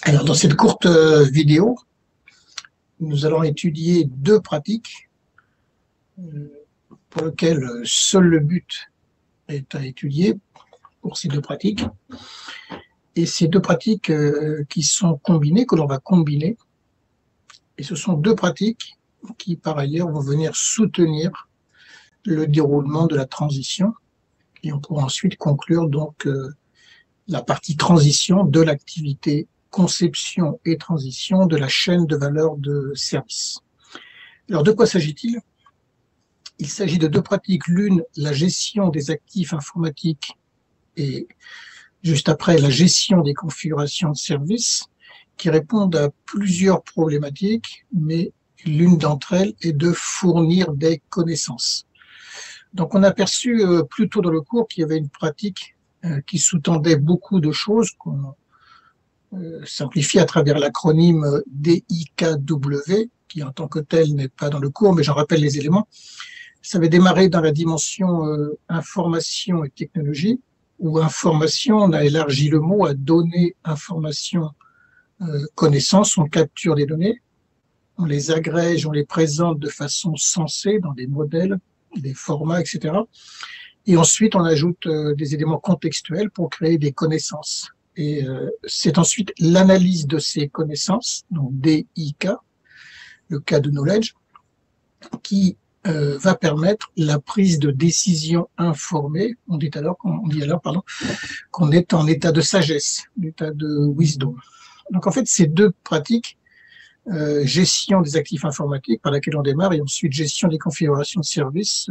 Alors, dans cette courte vidéo, nous allons étudier deux pratiques pour lesquelles seul le but est à étudier pour ces deux pratiques. Et ces deux pratiques qui sont combinées, que l'on va combiner, et ce sont deux pratiques qui, par ailleurs, vont venir soutenir le déroulement de la transition. Et on pourra ensuite conclure donc la partie transition de l'activité conception et transition de la chaîne de valeur de service. Alors, de quoi s'agit-il? Il s'agit de deux pratiques. L'une, la gestion des actifs informatiques et juste après, la gestion des configurations de services qui répondent à plusieurs problématiques, mais l'une d'entre elles est de fournir des connaissances. Donc, on a aperçu plus tôt dans le cours qu'il y avait une pratique qui sous-tendait beaucoup de choses qu'on simplifie à travers l'acronyme DIKW, qui en tant que tel n'est pas dans le cours, mais j'en rappelle les éléments. Ça avait démarré dans la dimension information et technologie, où information, on a élargi le mot à données, information, connaissance, on capture des données, on les agrège, on les présente de façon sensée dans des modèles, des formats, etc. Et ensuite, on ajoute des éléments contextuels pour créer des connaissances. Et c'est ensuite l'analyse de ces connaissances, donc DIK, le cas de knowledge, qui va permettre la prise de décision informée. On dit alors qu'on est en état de sagesse, l'état de wisdom. Donc en fait, ces deux pratiques, gestion des actifs informatiques par laquelle on démarre et ensuite gestion des configurations de services,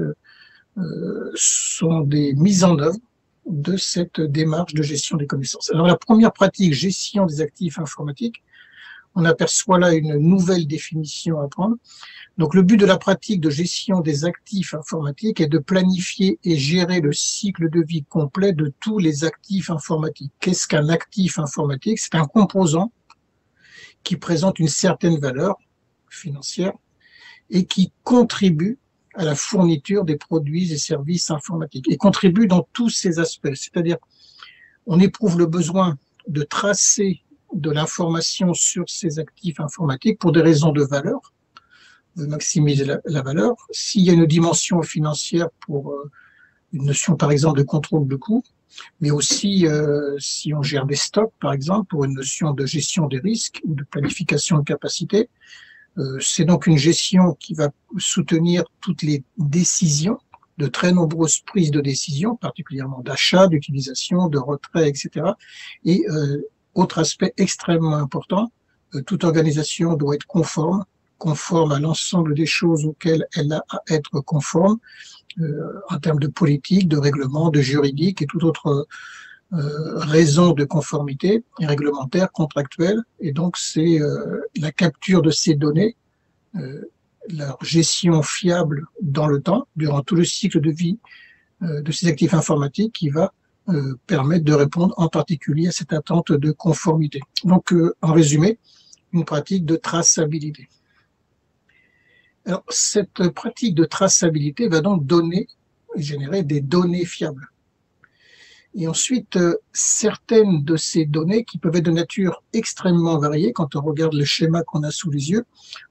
sont des mises en œuvre de cette démarche de gestion des connaissances. Alors la première pratique, gestion des actifs informatiques, on aperçoit là une nouvelle définition à prendre. Donc le but de la pratique de gestion des actifs informatiques est de planifier et gérer le cycle de vie complet de tous les actifs informatiques. Qu'est-ce qu'un actif informatique? C'est un composant qui présente une certaine valeur financière et qui contribue à la fourniture des produits et services informatiques et contribue dans tous ces aspects. C'est-à-dire, on éprouve le besoin de tracer de l'information sur ces actifs informatiques pour des raisons de valeur, de maximiser la valeur. S'il y a une dimension financière pour une notion, par exemple, de contrôle de coûts, mais aussi si on gère des stocks, par exemple, pour une notion de gestion des risques ou de planification de capacité. C'est donc une gestion qui va soutenir toutes les décisions, de très nombreuses prises de décision, particulièrement d'achat, d'utilisation, de retrait, etc. Et autre aspect extrêmement important, toute organisation doit être conforme à l'ensemble des choses auxquelles elle a à être conforme, en termes de politique, de règlement, de juridique et toute autre raison de conformité réglementaire, contractuelle. Et donc, c'est la capture de ces données, leur gestion fiable dans le temps, durant tout le cycle de vie de ces actifs informatiques qui va permettre de répondre en particulier à cette attente de conformité. Donc, en résumé, une pratique de traçabilité. Alors, cette pratique de traçabilité va donc générer des données fiables. Et ensuite, certaines de ces données qui peuvent être de nature extrêmement variée quand on regarde le schéma qu'on a sous les yeux,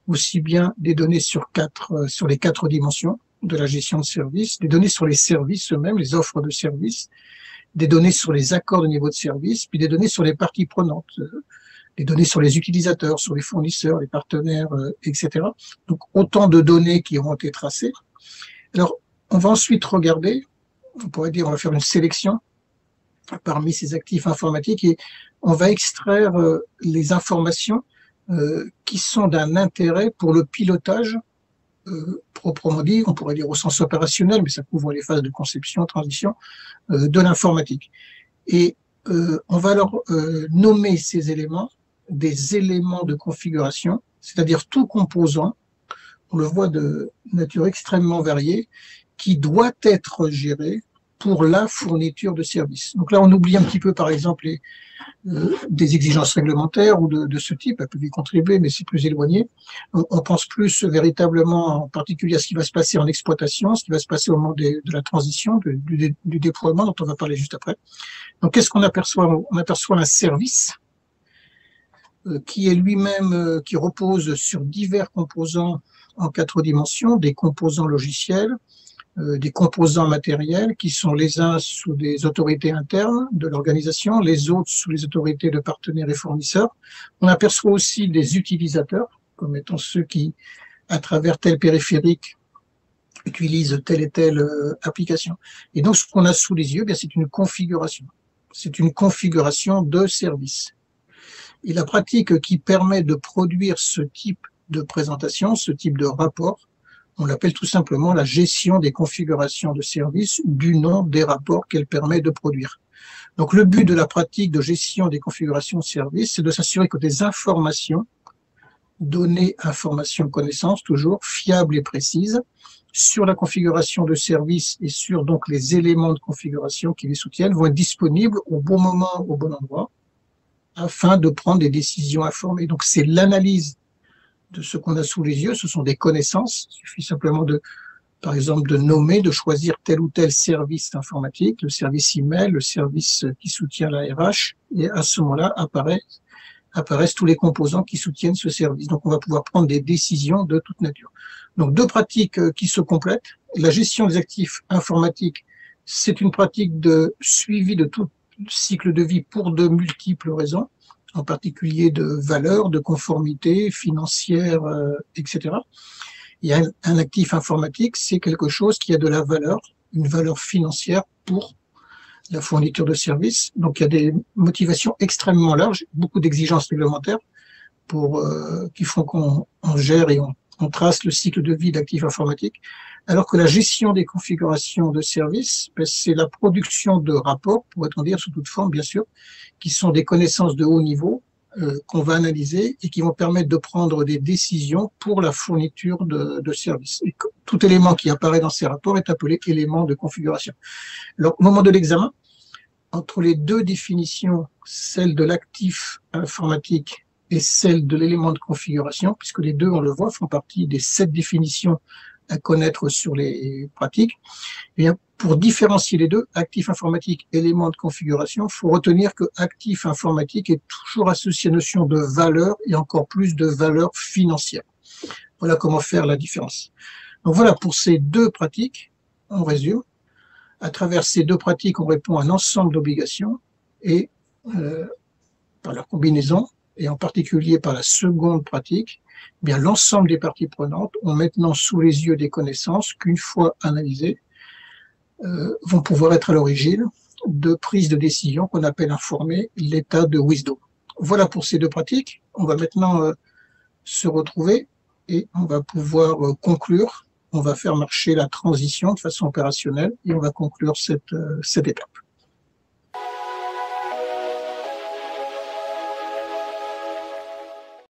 aussi bien des données sur les quatre dimensions de la gestion de services, des données sur les services eux-mêmes, les offres de services, des données sur les accords de niveau de service, puis des données sur les parties prenantes, des données sur les utilisateurs, sur les fournisseurs, les partenaires, etc. Donc, autant de données qui auront été tracées. Alors, on va ensuite regarder, on pourrait dire, on va faire une sélection parmi ces actifs informatiques et on va extraire les informations qui sont d'un intérêt pour le pilotage proprement dit, on pourrait dire au sens opérationnel, mais ça couvre les phases de conception, transition de l'informatique. Et on va alors nommer ces éléments des éléments de configuration, c'est-à-dire tout composant, on le voit de nature extrêmement variée, qui doit être géré pour la fourniture de services. Donc là, on oublie un petit peu, par exemple, des exigences réglementaires ou de ce type, elles peuvent y contribuer, mais c'est plus éloigné. On pense plus véritablement, en particulier, à ce qui va se passer en exploitation, ce qui va se passer au moment de la transition, du déploiement, dont on va parler juste après. Donc, qu'est-ce qu'on aperçoit? On aperçoit un service qui est lui-même, qui repose sur divers composants en 4 dimensions, des composants logiciels, des composants matériels qui sont les uns sous des autorités internes de l'organisation, les autres sous les autorités de partenaires et fournisseurs. On aperçoit aussi des utilisateurs, comme étant ceux qui, à travers tel périphérique, utilisent telle et telle application. Et donc, ce qu'on a sous les yeux, bien, c'est une configuration. C'est une configuration de service. Et la pratique qui permet de produire ce type de présentation, ce type de rapport, on l'appelle tout simplement la gestion des configurations de services, du nom des rapports qu'elle permet de produire. Donc, le but de la pratique de gestion des configurations de services, c'est de s'assurer que des informations, données, informations, connaissances, toujours fiables et précises, sur la configuration de service et sur donc les éléments de configuration qui les soutiennent, vont être disponibles au bon moment, au bon endroit, afin de prendre des décisions informées. Donc, c'est l'analyse de ce qu'on a sous les yeux, ce sont des connaissances. Il suffit simplement de, par exemple, de nommer, de choisir tel ou tel service informatique, le service email, le service qui soutient la RH, et à ce moment-là apparaissent tous les composants qui soutiennent ce service. Donc, on va pouvoir prendre des décisions de toute nature. Donc, 2 pratiques qui se complètent. La gestion des actifs informatiques, c'est une pratique de suivi de tout cycle de vie pour de multiples raisons, en particulier de valeur, de conformité financière, etc. Il y a un actif informatique, c'est quelque chose qui a de la valeur, une valeur financière pour la fourniture de services. Donc, il y a des motivations extrêmement larges, beaucoup d'exigences réglementaires qui font qu'on gère et on trace le cycle de vie d'actifs informatiques, alors que la gestion des configurations de services, c'est la production de rapports, pourrait-on dire sous toute forme, bien sûr, qui sont des connaissances de haut niveau qu'on va analyser et qui vont permettre de prendre des décisions pour la fourniture de services. Et tout élément qui apparaît dans ces rapports est appelé élément de configuration. Alors, au moment de l'examen, entre les 2 définitions, celle de l'actif informatique et celle de l'élément de configuration, puisque les 2, on le voit, font partie des 7 définitions à connaître sur les pratiques, eh bien, pour différencier les 2, actif informatique, élément de configuration, il faut retenir que actif informatique est toujours associé à la notion de valeur et encore plus de valeur financière. Voilà comment faire la différence. Donc voilà, pour ces 2 pratiques, on résume. À travers ces 2 pratiques, on répond à un ensemble d'obligations et par leur combinaison, et en particulier par la seconde pratique, eh bien l'ensemble des parties prenantes ont maintenant sous les yeux des connaissances qu'une fois analysées, vont pouvoir être à l'origine de prises de décision qu'on appelle informer l'état de wisdom. Voilà pour ces 2 pratiques. On va maintenant se retrouver et on va pouvoir conclure. On va faire marcher la transition de façon opérationnelle et on va conclure cette étape.